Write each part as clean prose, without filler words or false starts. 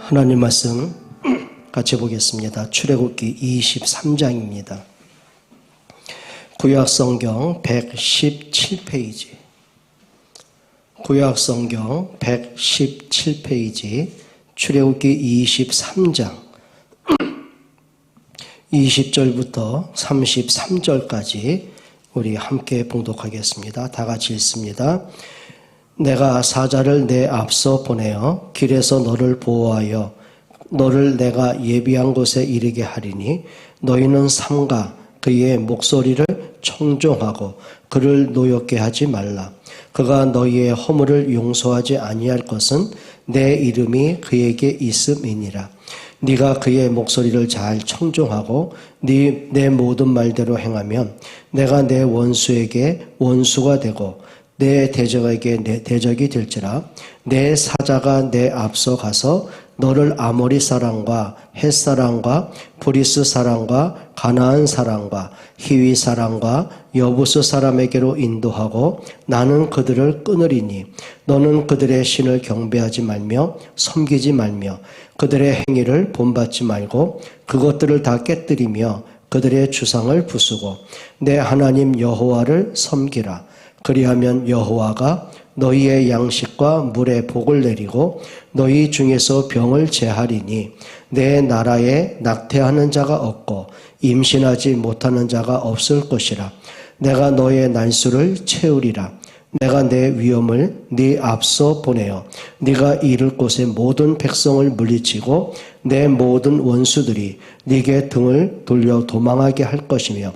하나님 말씀 같이 보겠습니다. 출애굽기 23장입니다. 구약성경 117페이지, 구약성경 117페이지, 출애굽기 23장 20절부터 33절까지 우리 함께 봉독하겠습니다. 다 같이 읽습니다. 내가 사자를 내 앞서 보내어 길에서 너를 보호하여 너를 내가 예비한 곳에 이르게 하리니 너희는 삼가 그의 목소리를 청종하고 그를 노엽게 하지 말라. 그가 너희의 허물을 용서하지 아니할 것은 내 이름이 그에게 있음이니라. 네가 그의 목소리를 잘 청종하고 내 모든 말대로 행하면 내가 내 원수에게 원수가 되고 내 대적에게 내 대적이 될지라. 내 사자가 내 앞서 가서 너를 아모리 사람과 헷 사람과 브리스 사람과 가나안 사람과 히위 사람과 여부스 사람에게로 인도하고 나는 그들을 끊으리니 너는 그들의 신을 경배하지 말며 섬기지 말며 그들의 행위를 본받지 말고 그것들을 다 깨뜨리며 그들의 주상을 부수고 내 하나님 여호와를 섬기라. 그리하면 여호와가 너희의 양식과 물에 복을 내리고 너희 중에서 병을 제하리니 내 나라에 낙태하는 자가 없고 임신하지 못하는 자가 없을 것이라. 내가 너의 날수를 채우리라. 내가 내 위엄을 네 앞서 보내어 네가 이를 곳의 모든 백성을 물리치고 내 모든 원수들이 네게 등을 돌려 도망하게 할 것이며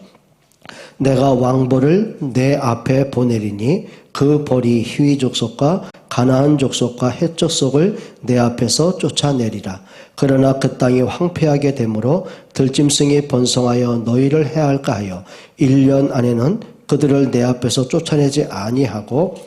내가 왕벌을 내 앞에 보내리니 그 벌이 히위 족속과 가나안 족속과 헷 족속을 내 앞에서 쫓아내리라. 그러나 그 땅이 황폐하게 되므로 들짐승이 번성하여 너희를 해할까 하여 1년 안에는 그들을 내 앞에서 쫓아내지 아니하고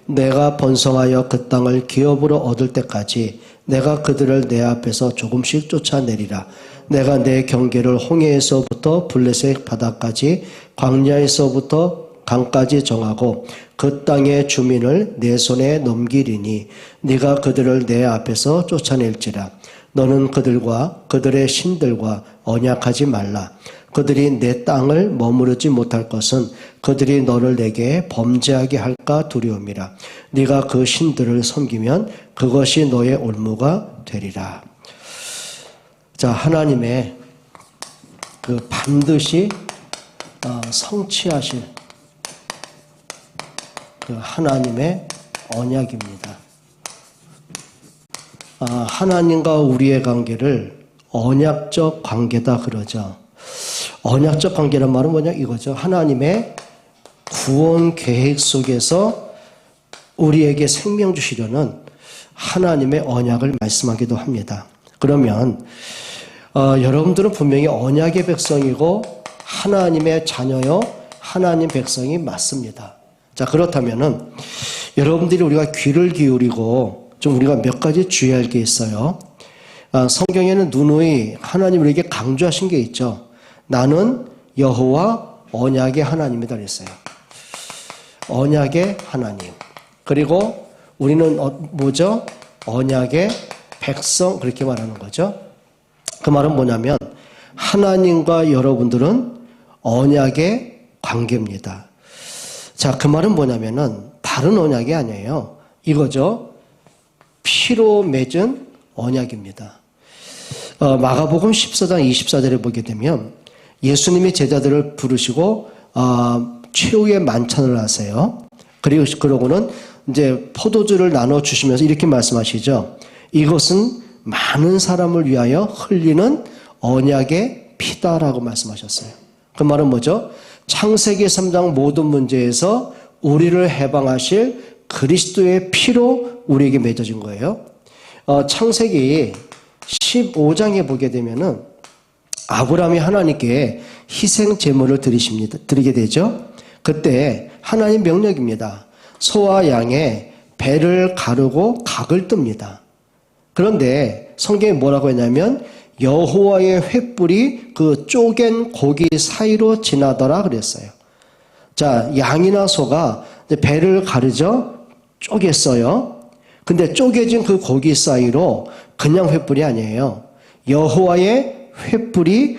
내가 번성하여 그 땅을 기업으로 얻을 때까지 내가 그들을 내 앞에서 조금씩 쫓아내리라. 내가 내 경계를 홍해에서부터 블레셋 바다까지 광야에서부터 강까지 정하고 그 땅의 주민을 내 손에 넘기리니 네가 그들을 내 앞에서 쫓아낼지라. 너는 그들과 그들의 신들과 언약하지 말라. 그들이 내 땅을 머무르지 못할 것은 그들이 너를 내게 범죄하게 할까 두려움이라. 네가 그 신들을 섬기면 그것이 너의 올무가 되리라. 자, 하나님의 그 반드시 성취하실 그 하나님의 언약입니다. 하나님과 우리의 관계를 언약적 관계다 그러죠. 언약적 관계란 말은 뭐냐 이거죠. 하나님의 구원 계획 속에서 우리에게 생명 주시려는 하나님의 언약을 말씀하기도 합니다. 그러면 여러분들은 분명히 언약의 백성이고 하나님의 자녀요 하나님 백성이 맞습니다. 자, 그렇다면은 여러분들이 우리가 귀를 기울이고 좀 우리가 몇 가지 주의할 게 있어요. 성경에는 누누이 하나님 우리에게 강조하신 게 있죠. 나는 여호와 언약의 하나님이다 그랬어요. 언약의 하나님. 그리고 우리는 뭐죠? 언약의 백성 그렇게 말하는 거죠. 그 말은 뭐냐면 하나님과 여러분들은 언약의 관계입니다. 자, 그 말은 뭐냐면은 다른 언약이 아니에요. 이거죠. 피로 맺은 언약입니다. 마가복음 14장 24절에 보게 되면 예수님이 제자들을 부르시고 최후의 만찬을 하세요. 그러고는 이제 포도주를 나눠 주시면서 이렇게 말씀하시죠. 이것은 많은 사람을 위하여 흘리는 언약의 피다라고 말씀하셨어요. 그 말은 뭐죠? 창세기 3장 모든 문제에서 우리를 해방하실 그리스도의 피로 우리에게 맺어진 거예요. 창세기 15장에 보게 되면은 아브라함이 하나님께 희생 제물을 드리게 되죠. 그때 하나님 명령입니다. 소와 양의 배를 가르고 각을 뜹니다. 그런데 성경에 뭐라고 했냐면 여호와의 횃불이 그 쪼갠 고기 사이로 지나더라 그랬어요. 자, 양이나 소가 배를 가르죠. 쪼갰어요. 근데 쪼개진 그 고기 사이로 그냥 횃불이 아니에요. 여호와의 횃불이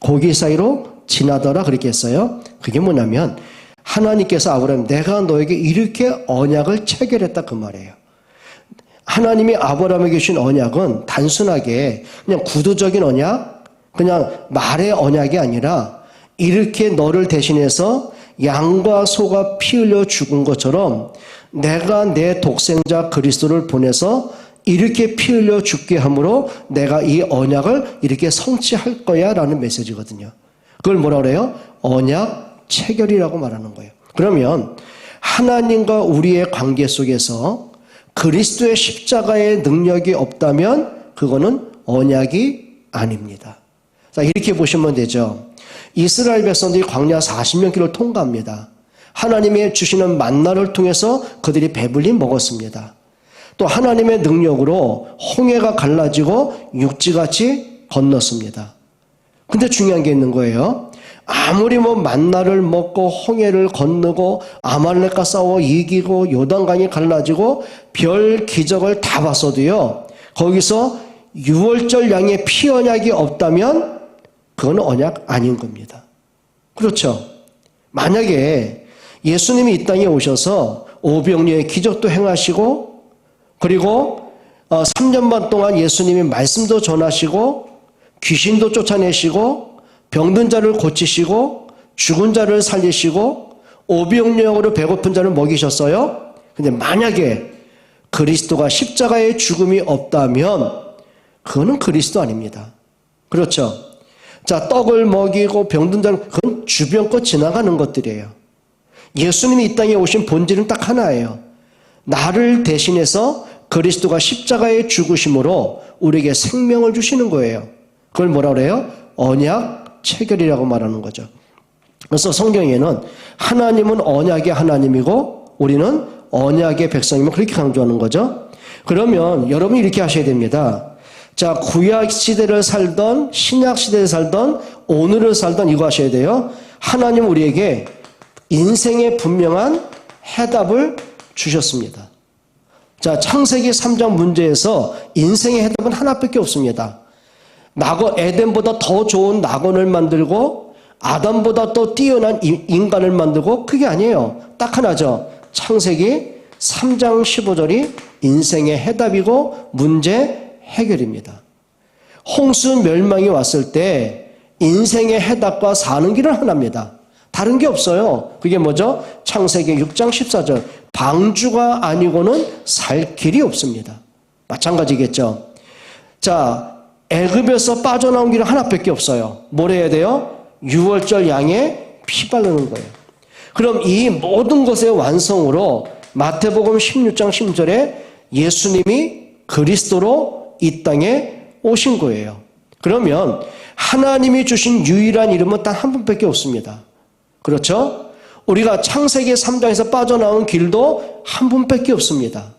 고기 사이로 지나더라 그렇게 했어요. 그게 뭐냐면 하나님께서 아브라함 내가 너에게 이렇게 언약을 체결했다 그 말이에요. 하나님이 아브라함에게 주신 언약은 단순하게 그냥 구두적인 언약, 그냥 말의 언약이 아니라 이렇게 너를 대신해서 양과 소가 피 흘려 죽은 것처럼 내가 내 독생자 그리스도를 보내서 이렇게 피 흘려 죽게 함으로 내가 이 언약을 이렇게 성취할 거야 라는 메시지거든요. 그걸 뭐라 그래요? 언약 체결이라고 말하는 거예요. 그러면 하나님과 우리의 관계 속에서 그리스도의 십자가의 능력이 없다면 그거는 언약이 아닙니다. 자, 이렇게 보시면 되죠. 이스라엘 백성들이 광야 40년 길을 통과합니다. 하나님의 주시는 만나를 통해서 그들이 배불리 먹었습니다. 또 하나님의 능력으로 홍해가 갈라지고 육지같이 건넜습니다. 근데 중요한 게 있는 거예요. 아무리 만나를 먹고 홍해를 건너고 아말렉과 싸워 이기고 요단강이 갈라지고 별 기적을 다 봤어도요. 거기서 유월절 양의 피 언약이 없다면 그건 언약 아닌 겁니다. 그렇죠. 만약에 예수님이 이 땅에 오셔서 오병이어의 기적도 행하시고 그리고 3년 반 동안 예수님이 말씀도 전하시고 귀신도 쫓아내시고 병든 자를 고치시고 죽은 자를 살리시고 오병이어로 배고픈 자를 먹이셨어요. 근데 만약에 그리스도가 십자가의 죽음이 없다면 그거는 그리스도 아닙니다. 그렇죠. 자, 떡을 먹이고 병든 자를 그건 주변 거 지나가는 것들이에요. 예수님이 이 땅에 오신 본질은 딱 하나예요. 나를 대신해서 그리스도가 십자가에 죽으심으로 우리에게 생명을 주시는 거예요. 그걸 뭐라 그래요? 언약 체결이라고 말하는 거죠. 그래서 성경에는 하나님은 언약의 하나님이고 우리는 언약의 백성이면 그렇게 강조하는 거죠. 그러면 여러분이 이렇게 하셔야 됩니다. 자, 구약 시대를 살던 신약 시대를 살던 오늘을 살던 이거 하셔야 돼요. 하나님은 우리에게 인생의 분명한 해답을 주셨습니다. 자, 창세기 3장 문제에서 인생의 해답은 하나밖에 없습니다. 에덴보다 더 좋은 낙원을 만들고 아담보다 더 뛰어난 인간을 만들고 그게 아니에요. 딱 하나죠. 창세기 3장 15절이 인생의 해답이고 문제 해결입니다. 홍수 멸망이 왔을 때 인생의 해답과 사는 길은 하나입니다. 다른 게 없어요. 그게 뭐죠? 창세기 6장 14절 방주가 아니고는 살 길이 없습니다. 마찬가지겠죠. 자, 애굽에서 빠져나온 길은 하나밖에 없어요. 뭘 해야 돼요? 유월절 양에 피 바르는 거예요. 그럼 이 모든 것의 완성으로 마태복음 16장 10절에 예수님이 그리스도로 이 땅에 오신 거예요. 그러면 하나님이 주신 유일한 이름은 단 한 분밖에 없습니다. 그렇죠? 우리가 창세기 3장에서 빠져나온 길도 한 분밖에 없습니다.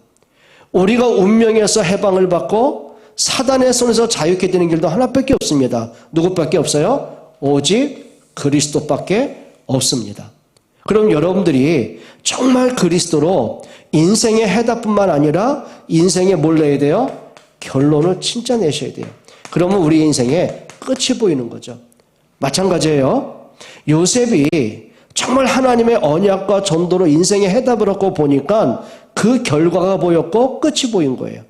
우리가 운명에서 해방을 받고 사단의 손에서 자유케 되는 길도 하나밖에 없습니다. 누구밖에 없어요? 오직 그리스도밖에 없습니다. 그럼 여러분들이 정말 그리스도로 인생의 해답뿐만 아니라 인생에 뭘 내야 돼요? 결론을 진짜 내셔야 돼요. 그러면 우리 인생에 끝이 보이는 거죠. 마찬가지예요. 요셉이 정말 하나님의 언약과 전도로 인생의 해답을 얻고 보니까 그 결과가 보였고 끝이 보인 거예요.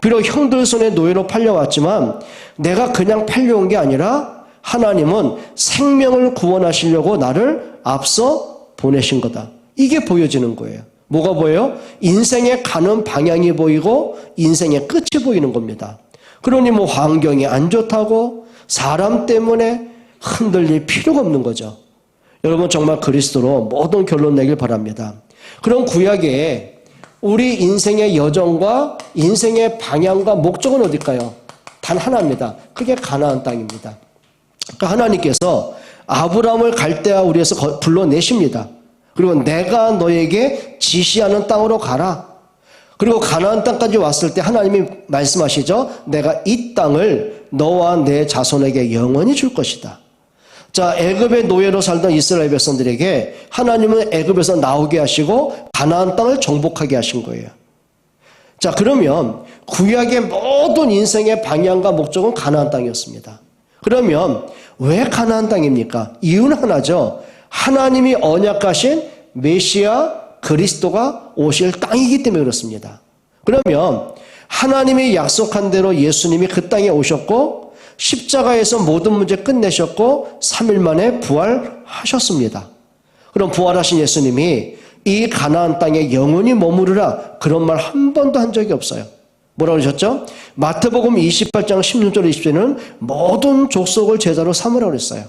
비록 형들 손에 노예로 팔려왔지만 내가 그냥 팔려온 게 아니라 하나님은 생명을 구원하시려고 나를 앞서 보내신 거다. 이게 보여지는 거예요. 뭐가 보여요? 인생에 가는 방향이 보이고 인생의 끝이 보이는 겁니다. 그러니 환경이 안 좋다고 사람 때문에 흔들릴 필요가 없는 거죠. 여러분 정말 그리스도로 모든 결론 내길 바랍니다. 그럼 구약에 우리 인생의 여정과 인생의 방향과 목적은 어딜까요? 단 하나입니다. 그게 가나안 땅입니다. 그러니까 하나님께서 아브라함을 갈대아 우리에서 불러내십니다. 그리고 내가 너에게 지시하는 땅으로 가라. 그리고 가나안 땅까지 왔을 때 하나님이 말씀하시죠. 내가 이 땅을 너와 내 자손에게 영원히 줄 것이다. 자, 애굽의 노예로 살던 이스라엘 백성들에게 하나님은 애굽에서 나오게 하시고 가나안 땅을 정복하게 하신 거예요. 자, 그러면 구약의 모든 인생의 방향과 목적은 가나안 땅이었습니다. 그러면 왜 가나안 땅입니까? 이유는 하나죠. 하나님이 언약하신 메시아 그리스도가 오실 땅이기 때문에 그렇습니다. 그러면 하나님이 약속한 대로 예수님이 그 땅에 오셨고 십자가에서 모든 문제 끝내셨고 3일 만에 부활하셨습니다. 그럼 부활하신 예수님이 이 가나안 땅에 영원히 머무르라 그런 말 한 번도 한 적이 없어요. 뭐라고 그러셨죠? 마태복음 28장 16절 20절에는 모든 족속을 제자로 삼으라고 그랬어요.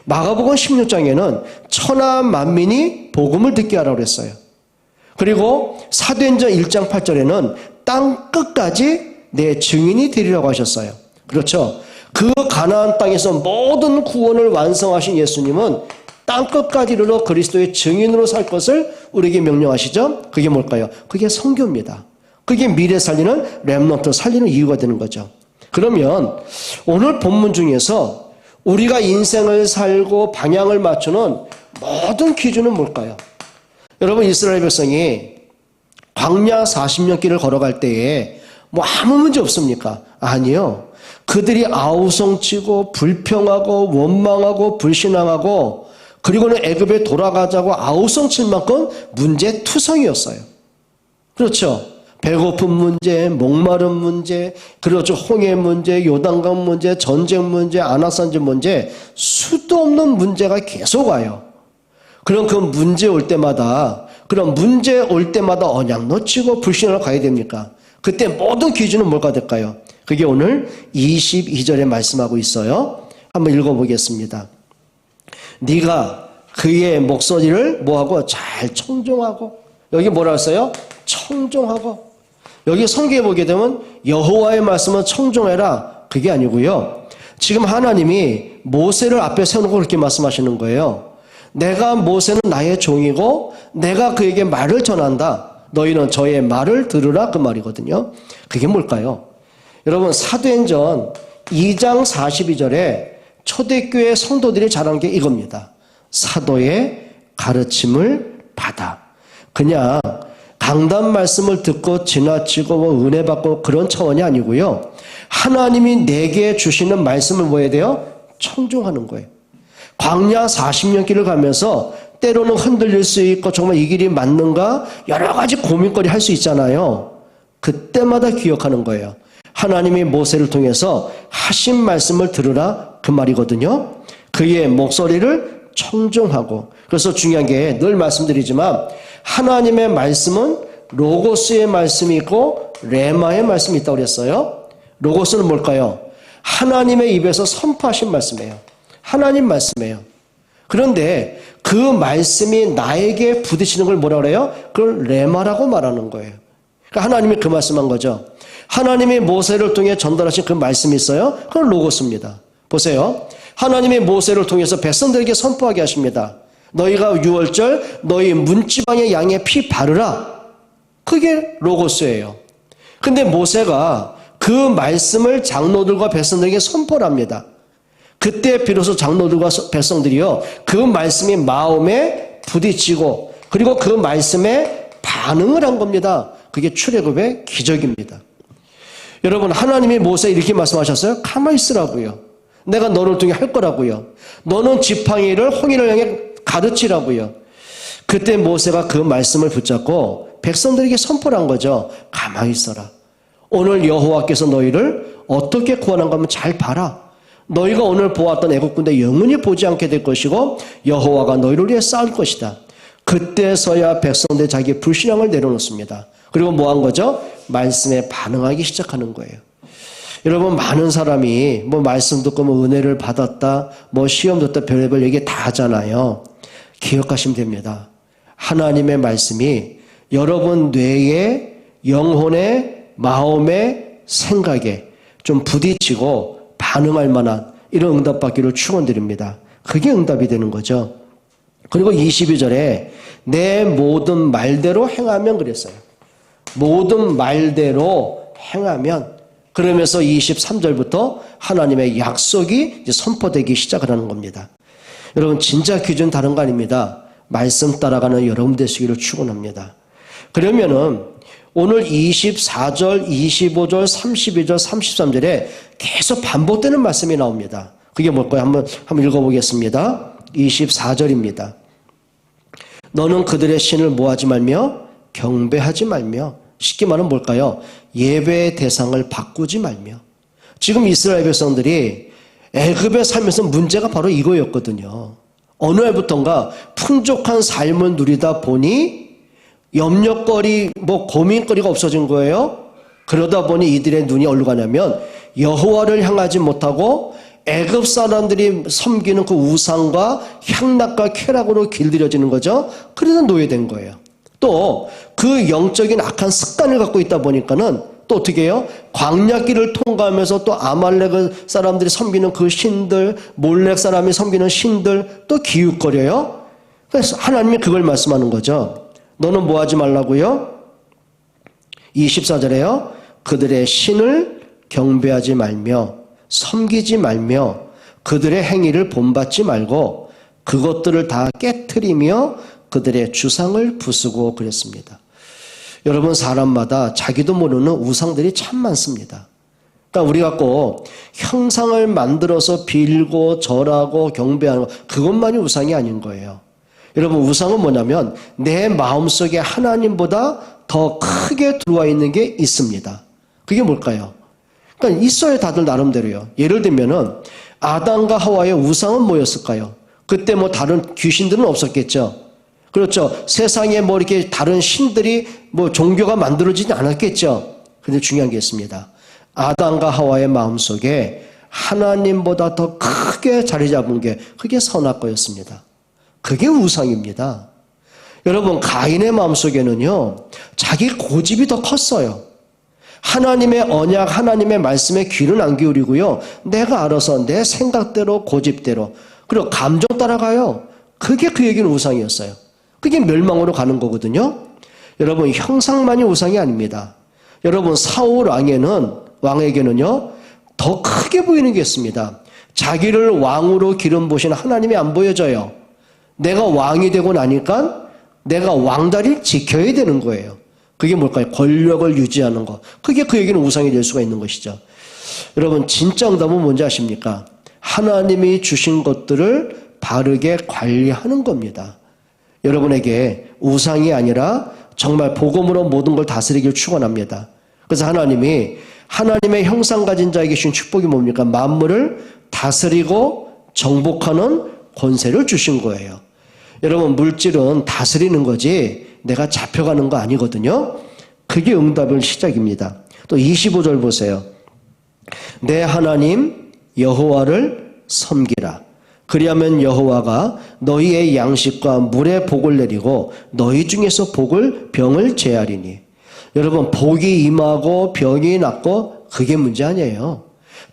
마가복음 16장에는 천하 만민이 복음을 듣게 하라고 그랬어요. 그리고 사도행전 1장 8절에는 땅 끝까지 내 증인이 되리라고 하셨어요. 그렇죠? 그 가나안 땅에서 모든 구원을 완성하신 예수님은 땅 끝까지 이르러 그리스도의 증인으로 살 것을 우리에게 명령하시죠? 그게 뭘까요? 그게 선교입니다. 그게 미래 살리는 렘넌트 살리는 이유가 되는 거죠. 그러면 오늘 본문 중에서 우리가 인생을 살고 방향을 맞추는 모든 기준은 뭘까요? 여러분, 이스라엘 백성이 광야 40년 길을 걸어갈 때에 뭐 아무 문제 없습니까? 아니요. 그들이 아우성치고 불평하고 원망하고 불신앙하고 그리고는 애굽에 돌아가자고 아우성칠 만큼 문제투성이었어요. 그렇죠? 배고픈 문제, 목마른 문제, 그리고 홍해 문제, 요단강 문제, 전쟁 문제, 아나산지 문제, 수도 없는 문제가 계속 와요. 그럼 그 문제 올 때마다 언약 놓치고 불신하러 가야 됩니까? 그때 모든 기준은 뭐가 될까요? 그게 오늘 22절에 말씀하고 있어요. 한번 읽어보겠습니다. 네가 그의 목소리를 뭐하고 잘 청종하고, 여기 뭐라 했어요? 청종하고. 여기 성경에 보게 되면 여호와의 말씀은 청종해라, 그게 아니고요. 지금 하나님이 모세를 앞에 세워놓고 그렇게 말씀하시는 거예요. 내가 모세는 나의 종이고 내가 그에게 말을 전한다. 너희는 저의 말을 들으라, 그 말이거든요. 그게 뭘까요? 여러분, 사도행전 2장 42절에 초대교회 성도들이 잘한 게 이겁니다. 사도의 가르침을 받아. 그냥 강단 말씀을 듣고 지나치고 뭐 은혜 받고 그런 차원이 아니고요. 하나님이 내게 주시는 말씀을 뭐 해야 돼요? 청종하는 거예요. 광야 40년 길을 가면서 때로는 흔들릴 수 있고 정말 이 길이 맞는가 여러 가지 고민거리 할 수 있잖아요. 그때마다 기억하는 거예요. 하나님이 모세를 통해서 하신 말씀을 들으라, 그 말이거든요. 그의 목소리를 청종하고. 그래서 중요한 게 늘 말씀드리지만 하나님의 말씀은 로고스의 말씀이 있고 레마의 말씀이 있다고 그랬어요. 로고스는 뭘까요? 하나님의 입에서 선포하신 말씀이에요. 하나님 말씀이에요. 그런데 그 말씀이 나에게 부딪히는 걸 뭐라 그래요? 그걸 레마라고 말하는 거예요. 그러니까 하나님이 그 말씀한 거죠. 하나님이 모세를 통해 전달하신 그 말씀이 있어요. 그건 로고스입니다. 보세요. 하나님이 모세를 통해서 백성들에게 선포하게 하십니다. 너희가 유월절 너희 문지방의 양의 피 바르라. 그게 로고스예요. 근데 모세가 그 말씀을 장로들과 백성들에게 선포를 합니다. 그때 비로소 장로들과 백성들이요, 그 말씀이 마음에 부딪히고 그리고 그 말씀에 반응을 한 겁니다. 그게 출애굽의 기적입니다. 여러분, 하나님이 모세에 이렇게 말씀하셨어요. 가만히 있으라고요. 내가 너를 통해 할 거라고요. 너는 지팡이를 홍해를 향해 가르치라고요. 그때 모세가 그 말씀을 붙잡고 백성들에게 선포를 한 거죠. 가만히 있어라. 오늘 여호와께서 너희를 어떻게 구원한가 하면 잘 봐라. 너희가 오늘 보았던 애국 군대 영원히 보지 않게 될 것이고 여호와가 너희를 위해 싸울 것이다. 그때서야 백성들 자기의 불신앙을 내려놓습니다. 그리고 뭐 한 거죠? 말씀에 반응하기 시작하는 거예요. 여러분, 많은 사람이 뭐 말씀 듣고 뭐 은혜를 받았다, 뭐 시험 듣다 별의별 얘기 다 하잖아요. 기억하시면 됩니다. 하나님의 말씀이 여러분 뇌에, 영혼에, 마음에, 생각에 좀 부딪히고 반응할 만한 이런 응답받기를 축원드립니다. 그게 응답이 되는 거죠. 그리고 22절에 내 모든 말대로 행하면 그랬어요. 모든 말대로 행하면, 그러면서 23절부터 하나님의 약속이 이제 선포되기 시작을 하는 겁니다. 여러분, 진짜 기준 다른 거 아닙니다. 말씀 따라가는 여러분 되시기를 축원합니다. 그러면은 오늘 24절, 25절, 32절, 33절에 계속 반복되는 말씀이 나옵니다. 그게 뭘까요? 한번 읽어보겠습니다. 24절입니다. 너는 그들의 신을 뭐하지 말며 경배하지 말며, 쉽게 말하면 뭘까요? 예배의 대상을 바꾸지 말며. 지금 이스라엘 백성들이 애굽에 살면서 문제가 바로 이거였거든요. 어느 날부턴가 풍족한 삶을 누리다 보니 염려거리, 고민거리가 없어진 거예요. 그러다 보니 이들의 눈이 어디로 가냐면 여호와를 향하지 못하고 애굽 사람들이 섬기는 그 우상과 향락과 쾌락으로 길들여지는 거죠. 그래서 노예된 거예요. 또 그 영적인 악한 습관을 갖고 있다 보니까는 또 어떻게 해요? 광야길을 통과하면서 또 아말렉 사람들이 섬기는 그 신들, 몰렉 사람이 섬기는 신들 또 기웃거려요. 그래서 하나님이 그걸 말씀하는 거죠. 너는 뭐 하지 말라고요? 24절에요. 그들의 신을 경배하지 말며 섬기지 말며 그들의 행위를 본받지 말고 그것들을 다 깨트리며 그들의 주상을 부수고 그랬습니다. 여러분, 사람마다 자기도 모르는 우상들이 참 많습니다. 그러니까 우리 갖고 형상을 만들어서 빌고 절하고 경배하는 것, 그것만이 우상이 아닌 거예요. 여러분, 우상은 뭐냐면 내 마음속에 하나님보다 더 크게 들어와 있는 게 있습니다. 그게 뭘까요? 그러니까 있어요, 다들 나름대로요. 예를 들면은 아담과 하와의 우상은 뭐였을까요? 그때 다른 귀신들은 없었겠죠. 그렇죠. 세상에 이렇게 다른 신들이 종교가 만들어지지 않았겠죠. 그런데 중요한 게 있습니다. 아담과 하와의 마음속에 하나님보다 더 크게 자리 잡은 게 그게 선악과였습니다. 그게 우상입니다. 여러분, 가인의 마음속에는요, 자기 고집이 더 컸어요. 하나님의 언약, 하나님의 말씀에 귀는 안 기울이고요, 내가 알아서 내 생각대로, 고집대로, 그리고 감정 따라가요. 그게 그에게는 우상이었어요. 그게 멸망으로 가는 거거든요. 여러분, 형상만이 우상이 아닙니다. 여러분, 사울 왕에게는요, 더 크게 보이는 게 있습니다. 자기를 왕으로 기름 부으신 하나님이 안 보여져요. 내가 왕이 되고 나니까 내가 왕다리를 지켜야 되는 거예요. 그게 뭘까요? 권력을 유지하는 것. 그게 그에게는 우상이 될 수가 있는 것이죠. 여러분, 진짜 응답은 뭔지 아십니까? 하나님이 주신 것들을 바르게 관리하는 겁니다. 여러분에게 우상이 아니라 정말 복음으로 모든 걸 다스리길 축원합니다. 그래서 하나님이 하나님의 형상 가진 자에게 주신 축복이 뭡니까? 만물을 다스리고 정복하는 권세를 주신 거예요. 여러분, 물질은 다스리는 거지 내가 잡혀가는 거 아니거든요. 그게 응답의 시작입니다. 또 25절 보세요. 내 하나님 여호와를 섬기라. 그리하면 여호와가 너희의 양식과 물의 복을 내리고 너희 중에서 병을 제하리니. 여러분, 복이 임하고 병이 낫고 그게 문제 아니에요.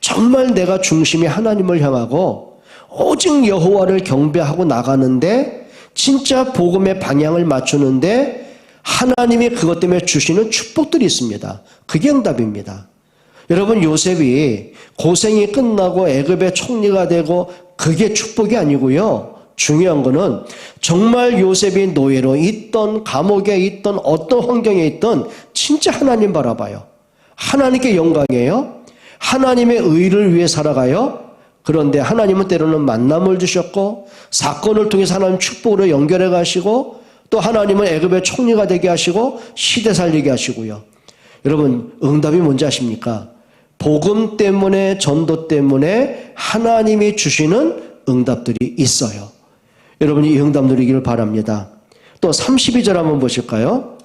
정말 내가 중심이 하나님을 향하고 오직 여호와를 경배하고 나가는데 진짜 복음의 방향을 맞추는데 하나님이 그것 때문에 주시는 축복들이 있습니다. 그게 응답입니다. 여러분, 요셉이 고생이 끝나고 애굽의 총리가 되고 그게 축복이 아니고요. 중요한 거는 정말 요셉이 노예로 있던 감옥에 있던 어떤 환경에 있던 진짜 하나님 바라봐요. 하나님께 영광이에요. 하나님의 의를 위해 살아가요. 그런데 하나님은 때로는 만남을 주셨고 사건을 통해서 하나님 축복으로 연결해 가시고 또 하나님은 애굽의 총리가 되게 하시고 시대 살리게 하시고요. 여러분, 응답이 뭔지 아십니까? 복음 때문에, 전도 때문에 하나님이 주시는 응답들이 있어요. 여러분이 이 응답 누리기를 바랍니다. 또 32절 한번 보실까요?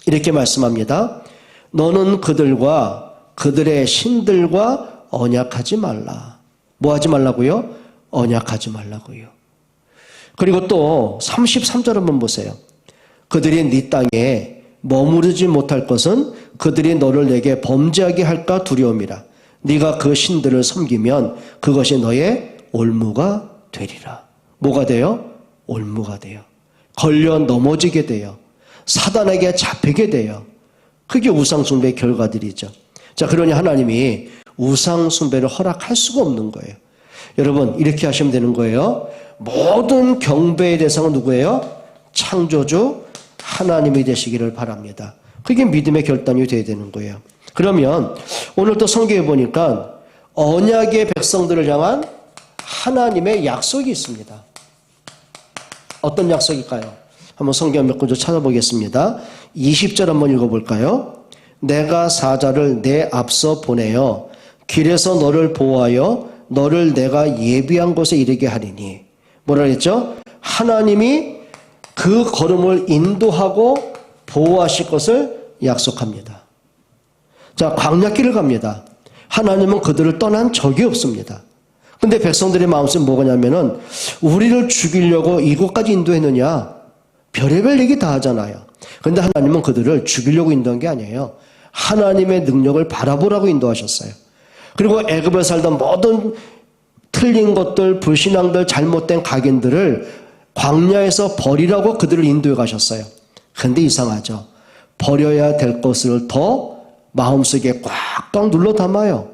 이렇게 말씀합니다. 너는 그들과 그들의 신들과 언약하지 말라. 뭐 하지 말라고요? 언약하지 말라고요. 그리고 또 33절 한번 보세요. 그들이 네 땅에 머무르지 못할 것은 그들이 너를 내게 범죄하게 할까 두려움이라. 네가 그 신들을 섬기면 그것이 너의 올무가 되리라. 뭐가 돼요? 올무가 돼요. 걸려 넘어지게 돼요. 사단에게 잡히게 돼요. 그게 우상숭배의 결과들이죠. 자, 그러니 하나님이 우상숭배를 허락할 수가 없는 거예요. 여러분, 이렇게 하시면 되는 거예요. 모든 경배의 대상은 누구예요? 창조주 하나님이 되시기를 바랍니다. 그게 믿음의 결단이 돼야 되는 거예요. 그러면 오늘 또 성경에 보니까 언약의 백성들을 향한 하나님의 약속이 있습니다. 어떤 약속일까요? 한번 성경 몇 군데 찾아보겠습니다. 20절 한번 읽어볼까요? 내가 사자를 내 앞서 보내어 길에서 너를 보호하여 너를 내가 예비한 곳에 이르게 하리니. 뭐라 그랬죠? 하나님이 그 걸음을 인도하고 보호하실 것을 약속합니다. 자, 광야길을 갑니다. 하나님은 그들을 떠난 적이 없습니다. 근데 백성들의 마음속에 뭐냐면은 우리를 죽이려고 이곳까지 인도했느냐? 별의별 얘기 다 하잖아요. 근데 하나님은 그들을 죽이려고 인도한 게 아니에요. 하나님의 능력을 바라보라고 인도하셨어요. 그리고 애굽에 살던 모든 틀린 것들, 불신앙들, 잘못된 각인들을 광야에서 버리라고 그들을 인도해 가셨어요. 근데 이상하죠. 버려야 될 것을 더 마음속에 꽉꽉 눌러 담아요.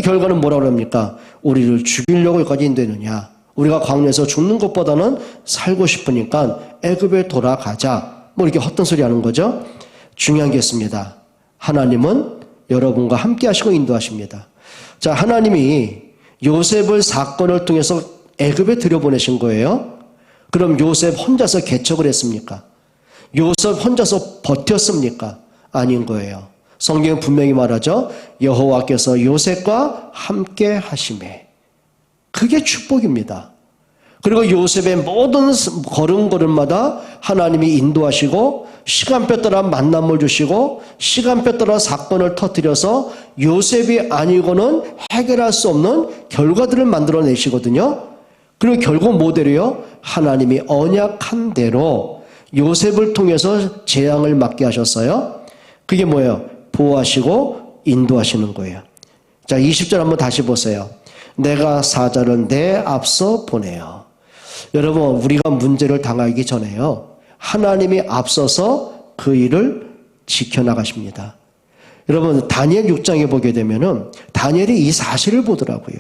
결과는 뭐라고 합니까? 우리를 죽이려고 여기까지 인도했느냐? 우리가 광야에서 죽는 것보다는 살고 싶으니까 애굽에 돌아가자. 뭐 이렇게 헛된 소리 하는 거죠. 중요한 게 있습니다. 하나님은 여러분과 함께 하시고 인도하십니다. 자, 하나님이 요셉을 사건을 통해서 애굽에 들여보내신 거예요. 그럼 요셉 혼자서 개척을 했습니까? 요셉 혼자서 버텼습니까? 아닌 거예요. 성경은 분명히 말하죠. 여호와께서 요셉과 함께 하심에. 그게 축복입니다. 그리고 요셉의 모든 걸음걸음마다 하나님이 인도하시고 시간표 따라 만남을 주시고 시간표 따라 사건을 터뜨려서 요셉이 아니고는 해결할 수 없는 결과들을 만들어내시거든요. 그리고 결국 뭐대로요? 하나님이 언약한 대로 요셉을 통해서 재앙을 막게 하셨어요. 그게 뭐예요? 보호하시고 인도하시는 거예요. 자, 20절 한번 다시 보세요. 내가 사자를 내 앞서 보내요. 여러분, 우리가 문제를 당하기 전에요. 하나님이 앞서서 그 일을 지켜나가십니다. 여러분, 다니엘 6장에 보게 되면은 다니엘이 이 사실을 보더라고요.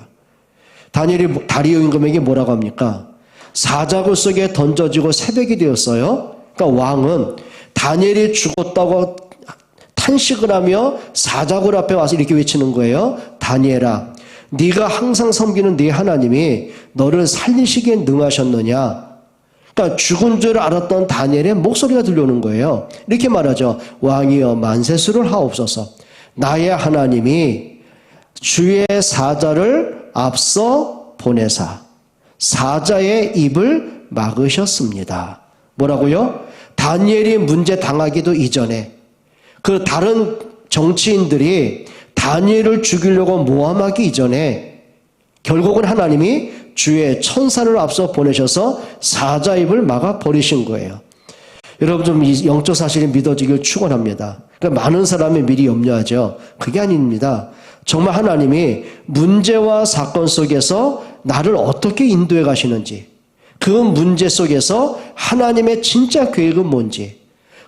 다니엘이 다리오 임금에게 뭐라고 합니까? 사자굴 속에 던져지고 새벽이 되었어요. 그러니까 왕은 다니엘이 죽었다고 탄식을 하며 사자굴 앞에 와서 이렇게 외치는 거예요. 다니엘아, 네가 항상 섬기는 네 하나님이 너를 살리시기에 능하셨느냐? 그러니까 죽은 줄 알았던 다니엘의 목소리가 들려오는 거예요. 이렇게 말하죠. 왕이여 만세수를 하옵소서. 나의 하나님이 주의 사자를 앞서 보내사 사자의 입을 막으셨습니다. 뭐라고요? 다니엘이 문제 당하기도 이전에 그 다른 정치인들이 다니엘을 죽이려고 모함하기 이전에 결국은 하나님이 주의 천사를 앞서 보내셔서 사자 입을 막아 버리신 거예요. 여러분 좀 이 영적 사실이 믿어지길 축원합니다. 그러니까 많은 사람이 미리 염려하죠. 그게 아닙니다. 정말 하나님이 문제와 사건 속에서 나를 어떻게 인도해 가시는지, 그 문제 속에서 하나님의 진짜 계획은 뭔지,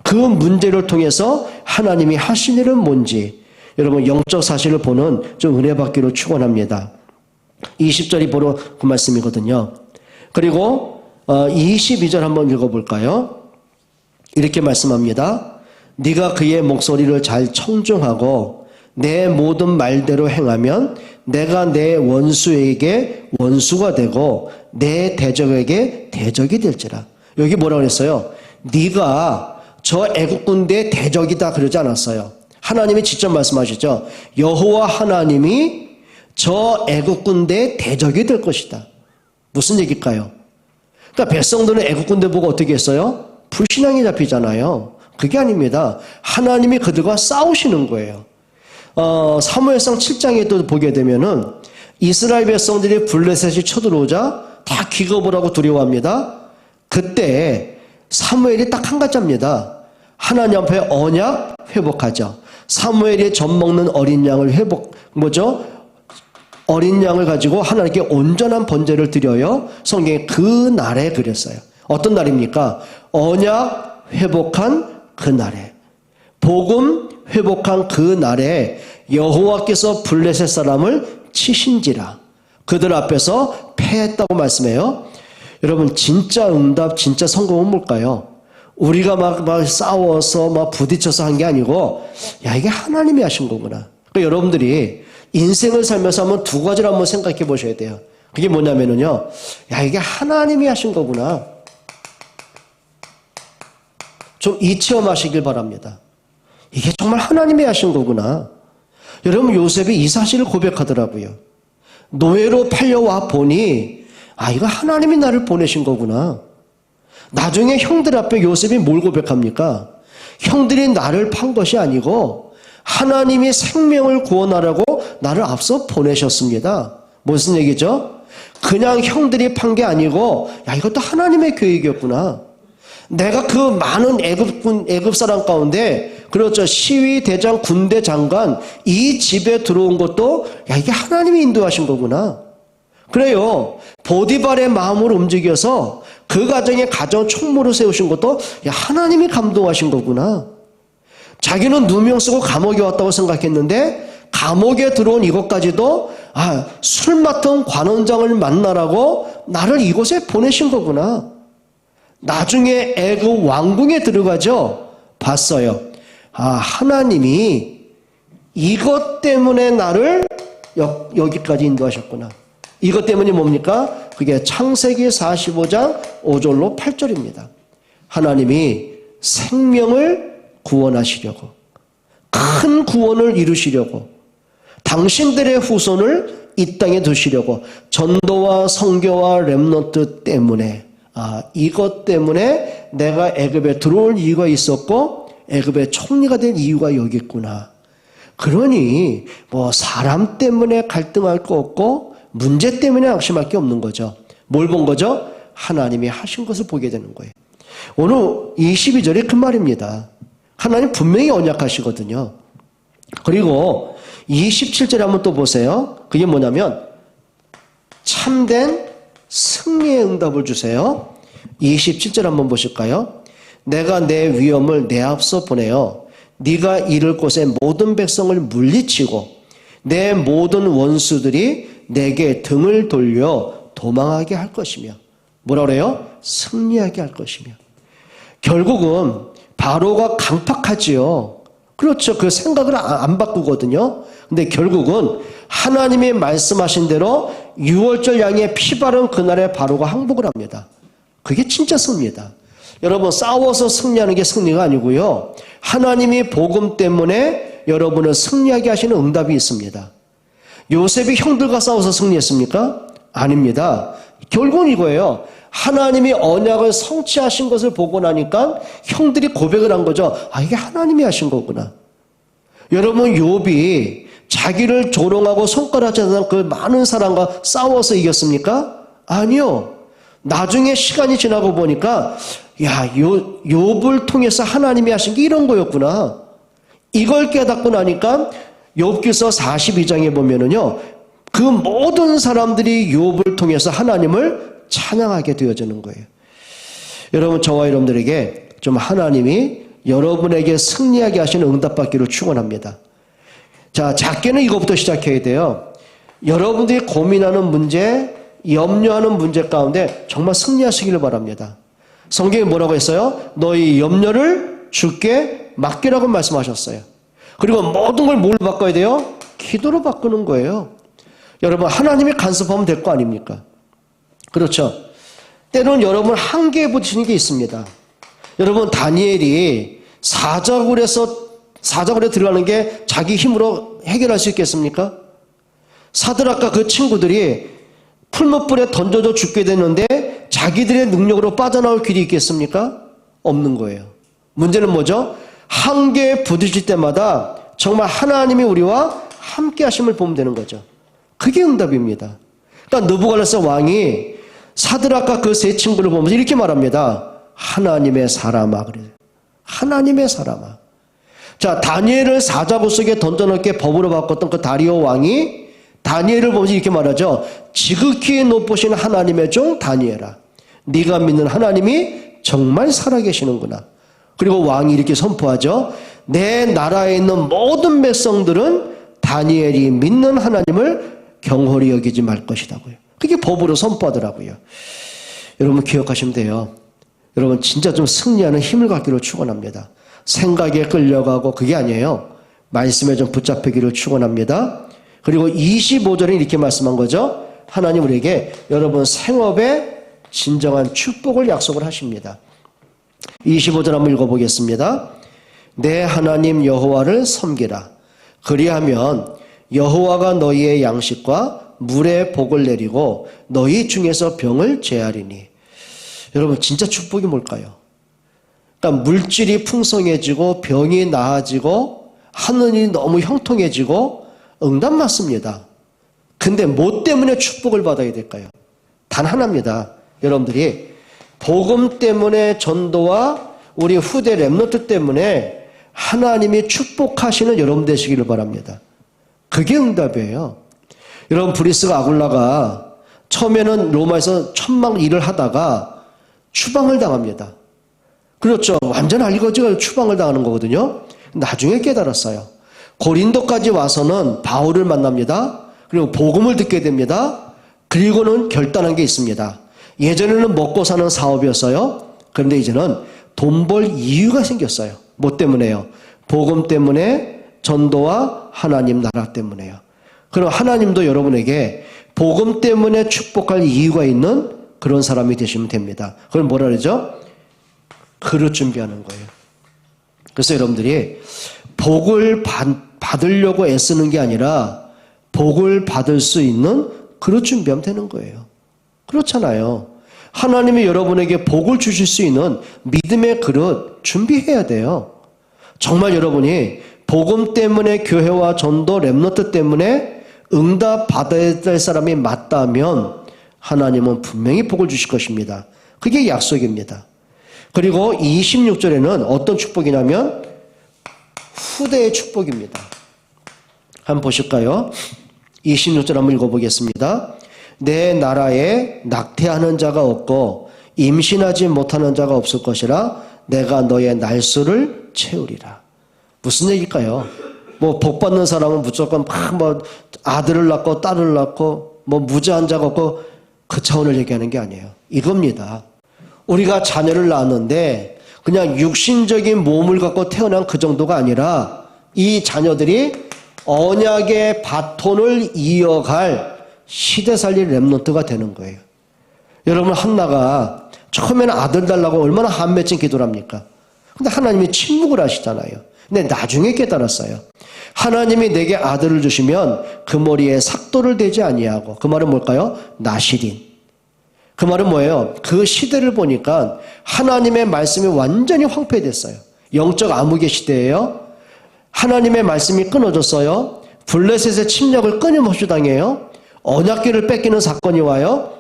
그 문제를 통해서 하나님이 하신 일은 뭔지, 여러분 영적 사실을 보는 좀 은혜 받기로 축원합니다. 20절이 바로 그 말씀이거든요. 그리고 22절 한번 읽어볼까요? 이렇게 말씀합니다. 네가 그의 목소리를 잘 청중하고 내 모든 말대로 행하면 내가 내 원수에게 원수가 되고 내 대적에게 대적이 될지라. 여기 뭐라고 했어요? 네가 저 애국 군대의 대적이다 그러지 않았어요. 하나님이 직접 말씀하시죠. 여호와 하나님이 저 애국 군대의 대적이 될 것이다. 무슨 얘기일까요? 그러니까 백성들은 애국 군대 보고 어떻게 했어요? 불신앙이 잡히잖아요. 그게 아닙니다. 하나님이 그들과 싸우시는 거예요. 사무엘상 7장에도 보게 되면은 이스라엘 백성들이 블레셋이 쳐들어오자 다 기겁을 하고 두려워합니다. 그때 사무엘이 딱 한 가지입니다. 하나님 앞에 언약 회복하죠. 사무엘이 젖 먹는 어린 양을 어린 양을 가지고 하나님께 온전한 번제를 드려요. 성경에 그 날에 그랬어요. 어떤 날입니까? 언약 회복한 그 날에, 복음 회복한 그 날에 여호와께서 블레셋 사람을 치신지라. 그들 앞에서 패했다고 말씀해요. 여러분 진짜 응답, 진짜 성공은 뭘까요? 우리가 막 싸워서 막 부딪혀서 한 게 아니고, 야, 이게 하나님이 하신 거구나. 그러니까 여러분들이 인생을 살면서 한번 두 가지를 한번 생각해 보셔야 돼요. 그게 뭐냐면요. 야, 이게 하나님이 하신 거구나. 좀 이 체험하시길 바랍니다. 이게 정말 하나님이 하신 거구나. 여러분, 요셉이 이 사실을 고백하더라고요. 노예로 팔려와 보니, 아, 이거 하나님이 나를 보내신 거구나. 나중에 형들 앞에 요셉이 뭘 고백합니까? 형들이 나를 판 것이 아니고 하나님이 생명을 구원하라고 나를 앞서 보내셨습니다. 무슨 얘기죠? 그냥 형들이 판 게 아니고, 야, 이것도 하나님의 계획이었구나. 내가 그 많은 애굽 사람 가운데, 그렇죠, 시위 대장, 군대 장관, 이 집에 들어온 것도, 야, 이게 하나님이 인도하신 거구나. 그래요. 보디발의 마음으로 움직여서 그 가정에 가정 총무를 세우신 것도, 야, 하나님이 감동하신 거구나. 자기는 누명 쓰고 감옥에 왔다고 생각했는데 감옥에 들어온 이것까지도, 아, 술 맡은 관원장을 만나라고 나를 이곳에 보내신 거구나. 나중에 애굽 왕궁에 들어가죠. 봤어요. 아, 하나님이 이것 때문에 나를 여기까지 인도하셨구나. 이것 때문이 뭡니까? 그게 창세기 45장 5절로 8절입니다. 하나님이 생명을 구원하시려고, 큰 구원을 이루시려고, 당신들의 후손을 이 땅에 두시려고, 전도와 선교와 렘넌트 때문에, 아, 이것 때문에 내가 애굽에 들어올 이유가 있었고 애굽의 총리가 된 이유가 여기 있구나. 그러니 뭐 사람 때문에 갈등할 거 없고 문제 때문에 낙심할 게 없는 거죠. 뭘 본 거죠? 하나님이 하신 것을 보게 되는 거예요. 오늘 22절이 그 말입니다. 하나님 분명히 언약하시거든요. 그리고 27절에 한번 또 보세요. 그게 뭐냐면 참된 승리의 응답을 주세요. 27절 한번 보실까요? 내가 내 위엄을 내 앞서 보내어 네가 이를 곳에 모든 백성을 물리치고 내 모든 원수들이 내게 등을 돌려 도망하게 할 것이며, 뭐라 그래요? 승리하게 할 것이며. 결국은 바로가 강팍하지요. 그렇죠. 그 생각을 안 바꾸거든요. 근데 결국은 하나님이 말씀하신 대로 6월절 양의 피 바른 그날에 바로가 항복을 합니다. 그게 진짜 승리다. 여러분, 싸워서 승리하는 게 승리가 아니고요. 하나님이 복음 때문에 여러분을 승리하게 하시는 응답이 있습니다. 요셉이 형들과 싸워서 승리했습니까? 아닙니다. 결국은 이거예요. 하나님이 언약을 성취하신 것을 보고 나니까 형들이 고백을 한 거죠. 아, 이게 하나님이 하신 거구나. 여러분, 욥이 자기를 조롱하고 손가락질 하는 그 많은 사람과 싸워서 이겼습니까? 아니요. 나중에 시간이 지나고 보니까, 야, 욥을 통해서 하나님이 하신 게 이런 거였구나. 이걸 깨닫고 나니까 욥기서 42장에 보면은요, 그 모든 사람들이 욥을 통해서 하나님을 찬양하게 되어지는 거예요. 여러분, 저와 여러분들에게 좀 하나님이 여러분에게 승리하게 하시는 응답받기를 축원합니다. 자, 작게는 이것부터 시작해야 돼요. 여러분들이 고민하는 문제, 염려하는 문제 가운데 정말 승리하시기를 바랍니다. 성경에 뭐라고 했어요? 너희 염려를 주께 맡기라고 말씀하셨어요. 그리고 모든 걸 뭘 바꿔야 돼요? 기도로 바꾸는 거예요. 여러분, 하나님이 간섭하면 될 거 아닙니까? 그렇죠. 때로는 여러분 한계에 부딪히는 게 있습니다. 여러분, 다니엘이 사자굴에 들어가는 게 자기 힘으로 해결할 수 있겠습니까? 사드락과 그 친구들이 풀무불에 던져져 죽게 됐는데 자기들의 능력으로 빠져나올 길이 있겠습니까? 없는 거예요. 문제는 뭐죠? 한계에 부딪힐 때마다 정말 하나님이 우리와 함께 하심을 보면 되는 거죠. 그게 응답입니다. 그러니까 느부갓네살 왕이 사드락과 그 세 친구를 보면서 이렇게 말합니다. 하나님의 사람아. 그래요. 하나님의 사람아. 자, 다니엘을 사자굴 속에 던져넣게 법으로 바꿨던 그 다리오 왕이 다니엘을 보면서 이렇게 말하죠. 지극히 높으신 하나님의 종 다니엘아, 네가 믿는 하나님이 정말 살아계시는구나. 그리고 왕이 이렇게 선포하죠. 내 나라에 있는 모든 백성들은 다니엘이 믿는 하나님을 경홀히 여기지 말 것이라고요. 그게 법으로 선포하더라고요. 여러분 기억하시면 돼요. 여러분 진짜 좀 승리하는 힘을 갖기를 축원합니다. 생각에 끌려가고 그게 아니에요. 말씀에 좀 붙잡히기를 축원합니다. 그리고 25절에 이렇게 말씀한 거죠. 하나님 우리에게 여러분 생업에 진정한 축복을 약속을 하십니다. 25절 한번 읽어보겠습니다. 내 하나님 여호와를 섬기라. 그리하면 여호와가 너희의 양식과 물의 복을 내리고 너희 중에서 병을 제하리니. 여러분 진짜 축복이 뭘까요? 그러니까 물질이 풍성해지고 병이 나아지고 하늘이 너무 형통해지고 응답 맞습니다. 근데 뭐 때문에 축복을 받아야 될까요? 단 하나입니다. 여러분들이 복음 때문에 전도와 우리 후대 렘넌트 때문에 하나님이 축복하시는 여러분 되시기를 바랍니다. 그게 응답이에요. 여러분 브리스가 아굴라가 처음에는 로마에서 천막 일을 하다가 추방을 당합니다. 그렇죠. 완전 알거지가 추방을 당하는 거거든요. 나중에 깨달았어요. 고린도까지 와서는 바울을 만납니다. 그리고 복음을 듣게 됩니다. 그리고는 결단한 게 있습니다. 예전에는 먹고 사는 사업이었어요. 그런데 이제는 돈 벌 이유가 생겼어요. 뭐 때문에요? 복음 때문에, 전도와 하나님 나라 때문에요. 그럼 하나님도 여러분에게 복음 때문에 축복할 이유가 있는 그런 사람이 되시면 됩니다. 그걸 뭐라 그러죠? 그릇 준비하는 거예요. 그래서 여러분들이 복을 받으려고 애쓰는 게 아니라 복을 받을 수 있는 그릇 준비하면 되는 거예요. 그렇잖아요. 하나님이 여러분에게 복을 주실 수 있는 믿음의 그릇 준비해야 돼요. 정말 여러분이 복음 때문에 교회와 전도 렘넌트 때문에 응답 받아야 될 사람이 맞다면 하나님은 분명히 복을 주실 것입니다. 그게 약속입니다. 그리고 26절에는 어떤 축복이냐면 후대의 축복입니다. 한번 보실까요? 26절 한번 읽어보겠습니다. 내 나라에 낙태하는 자가 없고 임신하지 못하는 자가 없을 것이라 내가 너의 날수를 채우리라. 무슨 얘기일까요? 뭐 복 받는 사람은 무조건 막 아들을 낳고 딸을 낳고 뭐 무자한 자가 없고 그 차원을 얘기하는 게 아니에요. 이겁니다. 우리가 자녀를 낳았는데 그냥 육신적인 몸을 갖고 태어난 그 정도가 아니라 이 자녀들이 언약의 바톤을 이어갈 시대살릴 렘넌트가 되는 거예요. 여러분 한나가 처음에는 아들 달라고 얼마나 한맺힌 기도를 합니까? 근데 하나님이 침묵을 하시잖아요. 근데 나중에 깨달았어요. 하나님이 내게 아들을 주시면 그 머리에 삭도를 대지 아니하고, 그 말은 뭘까요? 나실인. 그 말은 뭐예요? 그 시대를 보니까 하나님의 말씀이 완전히 황폐됐어요. 영적 암흑의 시대예요. 하나님의 말씀이 끊어졌어요. 블레셋의 침략을 끊임없이 당해요. 언약궤를 뺏기는 사건이 와요.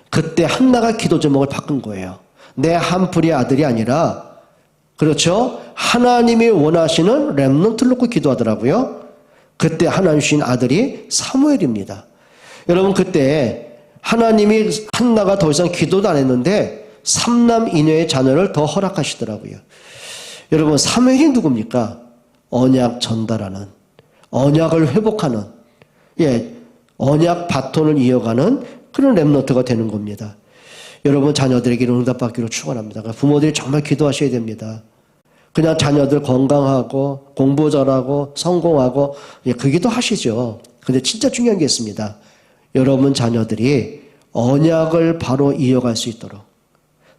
그때 한나가 기도 제목을 바꾼 거예요. 내 한풀이 아들이 아니라, 그렇죠? 하나님이 원하시는 렘넌트를 놓고 기도하더라고요. 그때 하나님 주신 아들이 사무엘입니다. 여러분 그때 하나님이 한나가 더 이상 기도도 안 했는데 3남 이녀의 자녀를 더 허락하시더라고요. 여러분 사무엘이 누굽니까? 언약 전달하는, 언약을 회복하는, 언약 바톤을 이어가는 그런 렘넌트가 되는 겁니다. 여러분 자녀들에게 응답받기로 축원합니다. 부모들이 정말 기도하셔야 됩니다. 그냥 자녀들 건강하고 공부 잘하고 성공하고 그 기도 하시죠. 근데 진짜 중요한 게 있습니다. 여러분 자녀들이 언약을 바로 이어갈 수 있도록,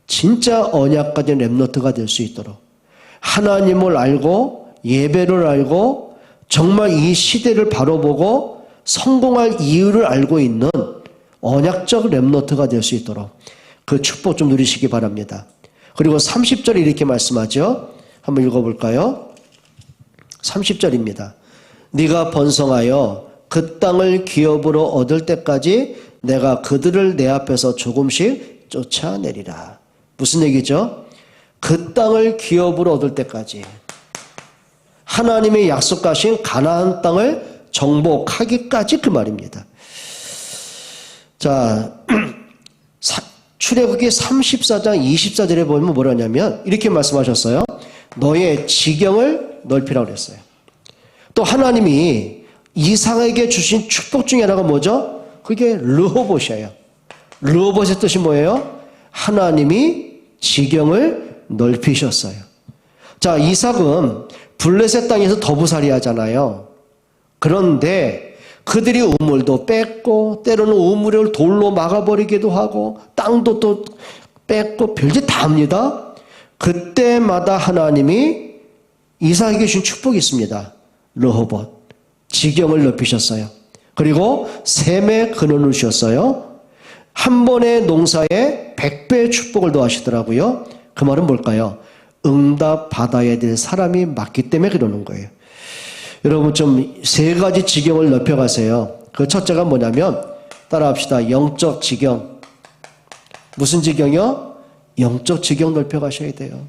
진짜 언약 가진 렘넌트가 될 수 있도록, 하나님을 알고 예배를 알고 정말 이 시대를 바로 보고 성공할 이유를 알고 있는 언약적 렘넌트가 될 수 있도록 그 축복 좀 누리시기 바랍니다. 그리고 30절에 이렇게 말씀하죠. 한번 읽어볼까요? 30절입니다. 네가 번성하여 그 땅을 기업으로 얻을 때까지 내가 그들을 내 앞에서 조금씩 쫓아내리라. 무슨 얘기죠? 그 땅을 기업으로 얻을 때까지 하나님의 약속하신 가나안 땅을 정복하기까지 그 말입니다. 자, 출애굽기 34장 24절에 보면 뭐라냐면 이렇게 말씀하셨어요. 너의 지경을 넓히라고 그랬어요. 또 하나님이 이삭에게 주신 축복 중에 하나가 뭐죠? 그게 르호봇이에요. 르호봇의 뜻이 뭐예요? 하나님이 지경을 넓히셨어요. 자, 이삭은 블레셋 땅에서 더부살이 하잖아요. 그런데 그들이 우물도 뺐고 때로는 우물을 돌로 막아버리기도 하고 땅도 또 뺐고 별짓 다 합니다. 그때마다 하나님이 이삭에게 주신 축복이 있습니다. 르호봇, 지경을 넓히셨어요. 그리고 샘의 근원을 주셨어요. 한 번의 농사에 100배의 축복을 더하시더라고요. 그 말은 뭘까요? 응답 받아야 될 사람이 맞기 때문에 그러는 거예요. 여러분 좀 세 가지 지경을 넓혀가세요. 그 첫째가 뭐냐면 따라합시다. 영적 지경. 무슨 지경이요? 영적 지경 넓혀가셔야 돼요.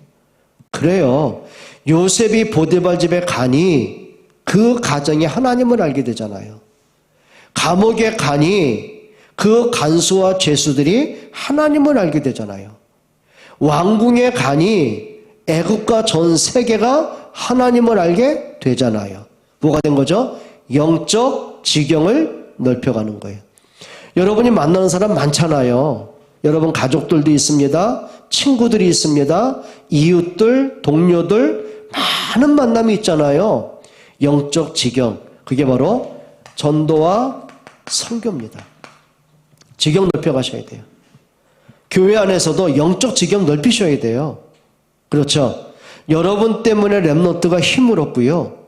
그래요. 요셉이 보디발 집에 가니 그 가정이 하나님을 알게 되잖아요. 감옥에 가니 그 간수와 죄수들이 하나님을 알게 되잖아요. 왕궁에 가니 애국과 전 세계가 하나님을 알게 되잖아요. 뭐가 된 거죠? 영적 지경을 넓혀가는 거예요. 여러분이 만나는 사람 많잖아요. 여러분 가족들도 있습니다. 친구들이 있습니다. 이웃들, 동료들 많은 만남이 있잖아요. 영적 지경, 그게 바로 전도와 선교입니다. 지경 넓혀가셔야 돼요. 교회 안에서도 영적 지경 넓히셔야 돼요. 그렇죠? 여러분 때문에 렘넌트가 힘을 얻고요.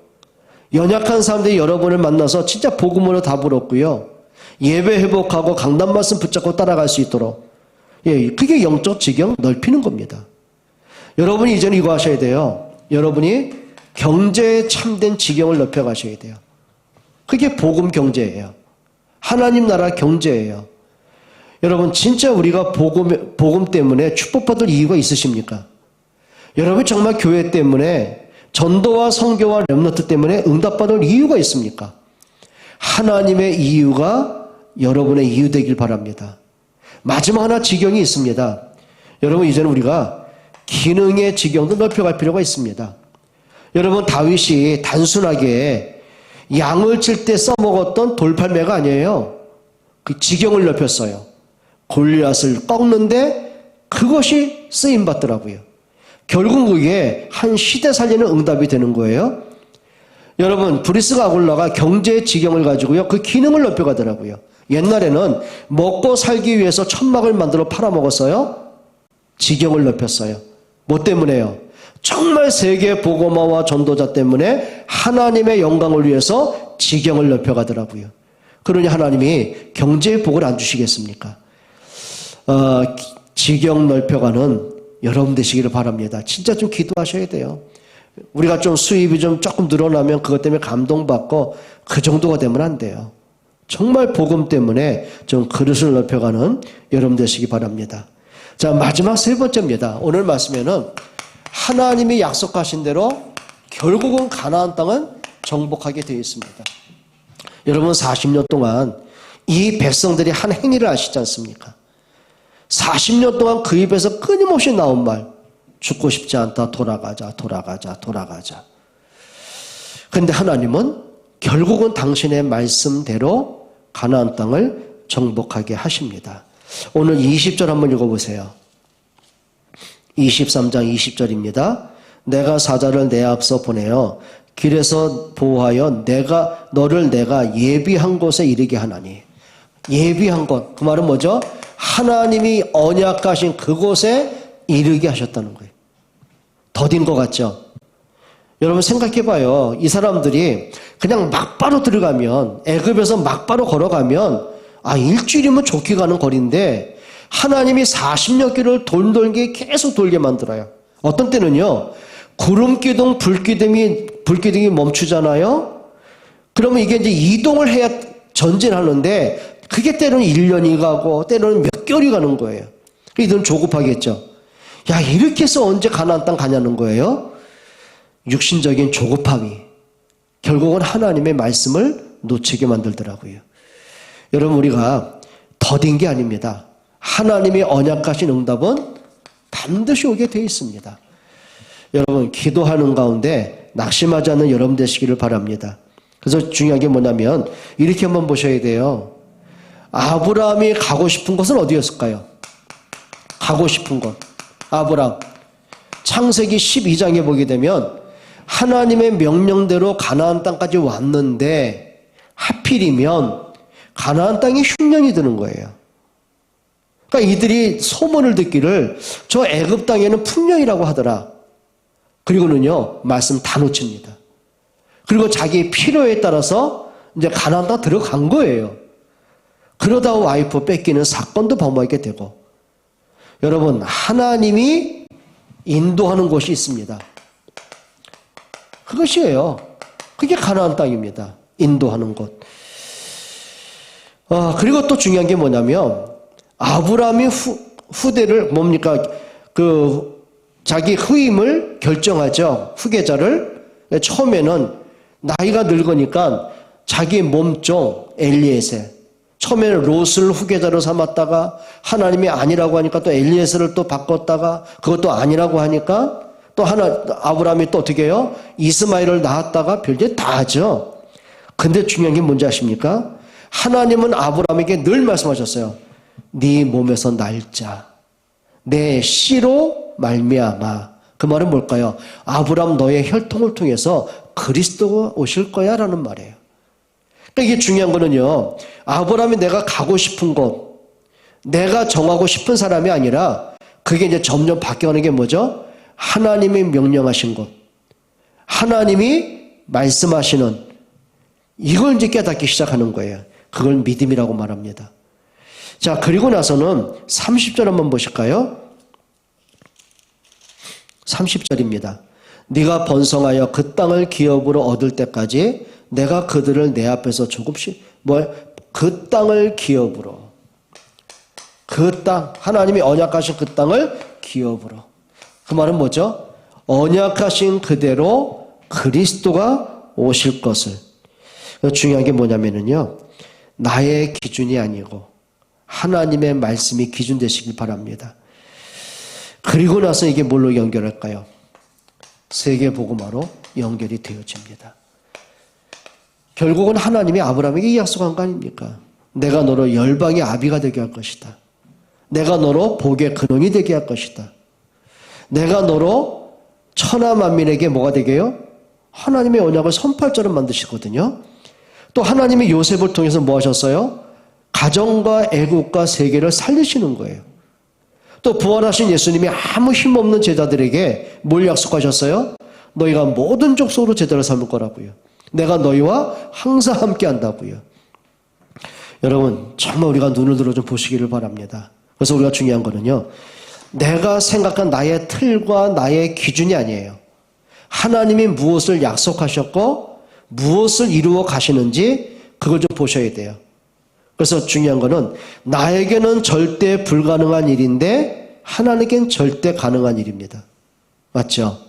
연약한 사람들이 여러분을 만나서 진짜 복음으로 답을 얻고요. 예배 회복하고 강단 말씀 붙잡고 따라갈 수 있도록. 예, 그게 영적 지경 넓히는 겁니다. 여러분이 이제는 이거 하셔야 돼요. 여러분이 경제에 참된 지경을 넓혀가셔야 돼요. 그게 복음 경제예요. 하나님 나라 경제예요. 여러분 진짜 우리가 복음 때문에 축복받을 이유가 있으십니까? 여러분 정말 교회 때문에 전도와 선교와 렘넌트 때문에 응답받을 이유가 있습니까? 하나님의 이유가 여러분의 이유 되길 바랍니다. 마지막 하나 지경이 있습니다. 여러분 이제는 우리가 기능의 지경도 넓혀갈 필요가 있습니다. 여러분 다윗이 단순하게 양을 칠 때 써먹었던 돌팔매가 아니에요. 그 지경을 넓혔어요. 골리앗을 꺾는데 그것이 쓰임받더라고요. 결국 그게 한 시대 살리는 응답이 되는 거예요. 여러분 브리스가 아굴라가 경제의 지경을 가지고요. 그 기능을 넓혀가더라고요. 옛날에는 먹고 살기 위해서 천막을 만들어 팔아먹었어요. 지경을 넓혔어요. 뭐 때문에요? 정말 세계 복음화와 전도자 때문에 하나님의 영광을 위해서 지경을 넓혀가더라고요. 그러니 하나님이 경제의 복을 안 주시겠습니까? 지경 넓혀가는 여러분 되시기를 바랍니다. 진짜 좀 기도하셔야 돼요. 우리가 좀 수입이 좀 조금 늘어나면 그것 때문에 감동받고 그 정도가 되면 안 돼요. 정말 복음 때문에 좀 그릇을 넓혀가는 여러분 되시기 바랍니다. 자, 마지막 세 번째입니다. 오늘 말씀에는 하나님이 약속하신 대로 결국은 가나안 땅은 정복하게 되어 있습니다. 여러분 40년 동안 이 백성들이 한 행위를 아시지 않습니까? 40년 동안 그 입에서 끊임없이 나온 말, 죽고 싶지 않다, 돌아가자, 돌아가자, 돌아가자. 그런데 하나님은 결국은 당신의 말씀대로 가나안 땅을 정복하게 하십니다. 오늘 20절 한번 읽어보세요. 23장 20절입니다. 내가 사자를 내 앞서 보내어 길에서 보호하여 너를 내가 예비한 곳에 이르게 하나니. 예비한 곳, 그 말은 뭐죠? 하나님이 언약하신 그곳에 이르게 하셨다는 거예요. 더딘 것 같죠? 여러분 생각해봐요. 이 사람들이 그냥 막바로 들어가면, 애굽에서 막바로 걸어가면 일주일이면 좋게 가는 거리인데 하나님이 40여 길을 돌게 계속 돌게 만들어요. 어떤 때는요, 구름기둥, 불기둥이 멈추잖아요? 그러면 이게 이제 이동을 해야 전진하는데 그게 때로는 1년이 가고 때로는 몇 개월이 가는 거예요. 이들은 조급하겠죠. 야, 이렇게 해서 언제 가나안 땅 가냐는 거예요. 육신적인 조급함이 결국은 하나님의 말씀을 놓치게 만들더라고요. 여러분 우리가 더딘 게 아닙니다. 하나님의 언약하신 응답은 반드시 오게 되어 있습니다. 여러분 기도하는 가운데 낙심하지 않는 여러분 되시기를 바랍니다. 그래서 중요한 게 뭐냐면 이렇게 한번 보셔야 돼요. 아브라함이 가고 싶은 곳은 어디였을까요? 가고 싶은 곳. 아브람. 창세기 12장에 보게 되면 하나님의 명령대로 가나안 땅까지 왔는데 하필이면 가나안 땅이 흉년이 드는 거예요. 그러니까 이들이 소문을 듣기를 저 애굽 땅에는 풍년이라고 하더라. 그리고는요, 말씀 다 놓칩니다. 그리고 자기 필요에 따라서 이제 가나안 땅 들어간 거예요. 그러다 와이프 뺏기는 사건도 범하게 되고. 여러분, 하나님이 인도하는 곳이 있습니다. 그것이에요. 그게 가나안 땅입니다. 인도하는 곳. 그리고 또 중요한 게 뭐냐면 아브라함이 후대를 뭡니까? 자기 후임을 결정하죠. 후계자를. 처음에는 나이가 늙으니까 자기 몸종 엘리에셀. 처음에는 롯을 후계자로 삼았다가 하나님이 아니라고 하니까 또 엘리에셀을 또 바꿨다가 그것도 아니라고 하니까 또 아브라함이 또 어떻게 해요? 이스마엘을 낳았다가 별짓 다 하죠. 근데 중요한 게 뭔지 아십니까? 하나님은 아브라함에게 늘 말씀하셨어요. 네 몸에서 날자. 내 씨로 말미암아. 그 말은 뭘까요? 아브라함 너의 혈통을 통해서 그리스도가 오실 거야 라는 말이에요. 그러니까 이게 중요한 거는요. 아브라함이 내가 가고 싶은 곳, 내가 정하고 싶은 사람이 아니라 그게 이제 점점 바뀌어가는 게 뭐죠? 하나님이 명령하신 곳, 하나님이 말씀하시는 이걸 이제 깨닫기 시작하는 거예요. 그걸 믿음이라고 말합니다. 자, 그리고 나서는 30절 한번 보실까요? 30절입니다. 네가 번성하여 그 땅을 기업으로 얻을 때까지 내가 그들을 내 앞에서 조금씩 그 땅을 기업으로, 그 땅, 하나님이 언약하신 그 땅을 기업으로. 그 말은 뭐죠? 언약하신 그대로 그리스도가 오실 것을. 중요한 게 뭐냐면요, 나의 기준이 아니고 하나님의 말씀이 기준 되시길 바랍니다. 그리고 나서 이게 뭘로 연결할까요? 세계복음화로 연결이 되어집니다. 결국은 하나님이 아브라함에게 약속한 거 아닙니까? 내가 너로 열방의 아비가 되게 할 것이다. 내가 너로 복의 근원이 되게 할 것이다. 내가 너로 천하 만민에게 뭐가 되게 해요? 하나님의 언약을 선포할자를 만드시거든요. 또 하나님이 요셉을 통해서 뭐 하셨어요? 가정과 애국과 세계를 살리시는 거예요. 또 부활하신 예수님이 아무 힘없는 제자들에게 뭘 약속하셨어요? 너희가 모든 족속으로 제자를 삼을 거라고요. 내가 너희와 항상 함께 한다고요. 여러분, 정말 우리가 눈을 들어 좀 보시기를 바랍니다. 그래서 우리가 중요한 거는요, 내가 생각한 나의 틀과 나의 기준이 아니에요. 하나님이 무엇을 약속하셨고 무엇을 이루어 가시는지 그걸 좀 보셔야 돼요. 그래서 중요한 거는 나에게는 절대 불가능한 일인데 하나님께는 절대 가능한 일입니다. 맞죠?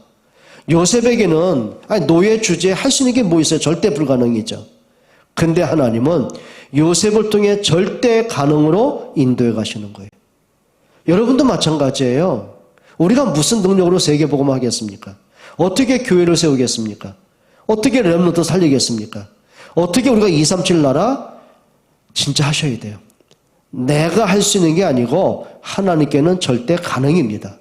요셉에게는 노예 주제에 할 수 있는 게 뭐 있어요? 절대 불가능이죠. 근데 하나님은 요셉을 통해 절대 가능으로 인도해 가시는 거예요. 여러분도 마찬가지예요. 우리가 무슨 능력으로 세계복음화 하겠습니까? 어떻게 교회를 세우겠습니까? 어떻게 렘넌트 살리겠습니까? 어떻게 우리가 237 나라 진짜 하셔야 돼요. 내가 할 수 있는 게 아니고 하나님께는 절대 가능입니다.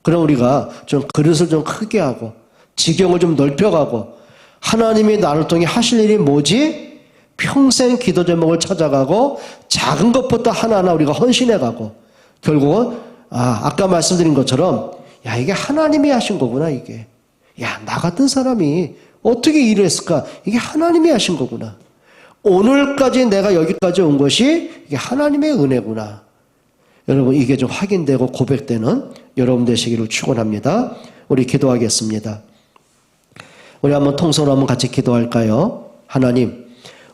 그럼 우리가 좀 그릇을 좀 크게 하고 지경을 좀 넓혀가고 하나님이 나를 통해 하실 일이 뭐지? 평생 기도 제목을 찾아가고 작은 것부터 하나하나 우리가 헌신해가고 결국은 아까 말씀드린 것처럼 야, 이게 하나님이 하신 거구나. 이게 야, 나 같은 사람이 어떻게 일을 했을까? 이게 하나님이 하신 거구나. 오늘까지 내가 여기까지 온 것이 이게 하나님의 은혜구나. 여러분, 이게 좀 확인되고 고백되는 여러분 되시기를 축원합니다. 우리 기도하겠습니다. 우리 한번 통성으로 한번 같이 기도할까요? 하나님,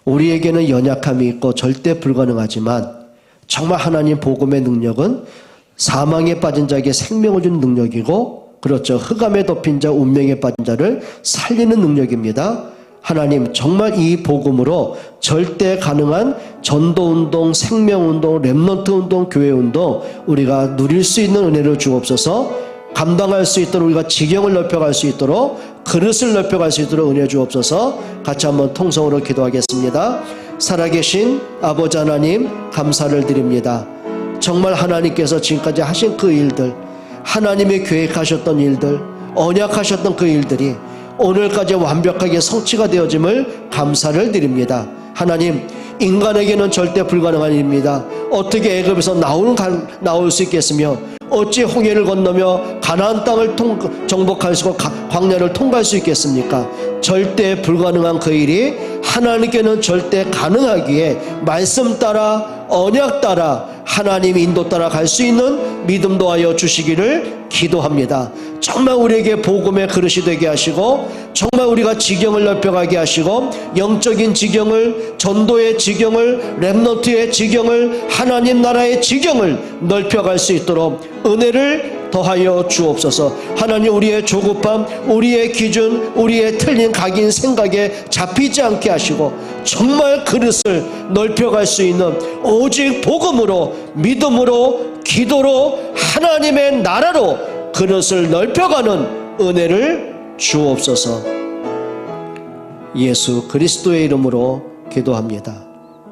우리에게는 연약함이 있고 절대 불가능하지만 정말 하나님 복음의 능력은 사망에 빠진 자에게 생명을 주는 능력이고, 그렇죠, 흑암에 덮인 자, 운명에 빠진 자를 살리는 능력입니다. 하나님, 정말 이 복음으로 절대 가능한 전도운동, 생명운동, 렘넌트운동, 교회운동 우리가 누릴 수 있는 은혜를 주옵소서. 감당할 수 있도록 우리가 지경을 넓혀갈 수 있도록, 그릇을 넓혀갈 수 있도록 은혜 주옵소서. 같이 한번 통성으로 기도하겠습니다. 살아계신 아버지 하나님, 감사를 드립니다. 정말 하나님께서 지금까지 하신 그 일들, 하나님이 계획하셨던 일들, 언약하셨던 그 일들이 오늘까지 완벽하게 성취가 되어짐을 감사를 드립니다. 하나님, 인간에게는 절대 불가능한 일입니다. 어떻게 애굽에서 나올 수 있겠으며 어찌 홍해를 건너며 가나안 땅을 정복할 수 있고 광야를 통과할 수 있겠습니까? 절대 불가능한 그 일이 하나님께는 절대 가능하기에 말씀 따라 언약 따라 하나님 인도 따라 갈 수 있는 믿음 도하여 주시기를 기도합니다. 정말 우리에게 복음의 그릇이 되게 하시고 정말 우리가 지경을 넓혀가게 하시고 영적인 지경을, 전도의 지경을, 렘넌트의 지경을, 하나님 나라의 지경을 넓혀갈 수 있도록 은혜를 더하여 주옵소서. 하나님, 우리의 조급함, 우리의 기준, 우리의 틀린 각인 생각에 잡히지 않게 하시고 정말 그릇을 넓혀갈 수 있는 오직 복음으로, 믿음으로, 기도로, 하나님의 나라로 그릇을 넓혀가는 은혜를 주옵소서. 예수 그리스도의 이름으로 기도합니다.